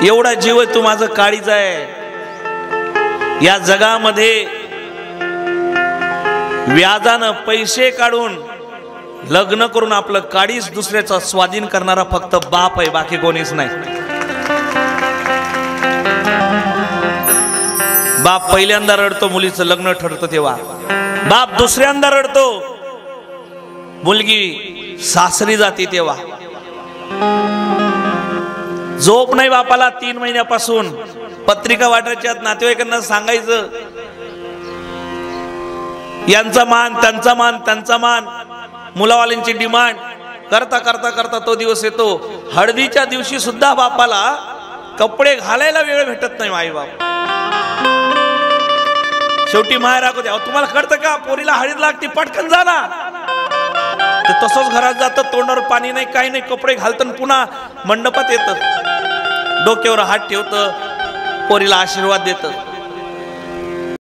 एवढा जीव आहे, तू माझं काळीज आहे. या जगामध्ये व्याजानं पैसे काढून लग्न करून आपलं काळीज दुसऱ्याचा स्वाधीन करणारा फक्त बाप आहे, बाकी कोणीच नाही. बाप पहिल्यांदा रडतो मुलीचं लग्न ठरतं तेव्हा, बाप दुसऱ्यांदा रडतो मुलगी सासरी जाते तेव्हा. झोप नाही बापाला 3 महिन्यापासून. पत्रिका वाटायच्या, नातेवाईकांना सांगायचं, यांचा मान त्यांचा मान त्यांचा मान, मुलावाल्यांची डिमांड करता करता करता तो दिवस येतो. हळदीच्या दिवशी सुद्धा बापाला कपडे घालायला वेळ भेटत नाही. आई बाप शेवटी माय रागवते, अहो तुम्हाला कळतं का, पोरीला हळद लागते, पटकन जा ना. ते तसंच घरात जातं, तोंडावर पाणी नाही काही नाही, कपडे घालतं, पुन्हा मंडपात येतं, डोक्यावर हात ठेवतं, पोरीला आशीर्वाद देतं.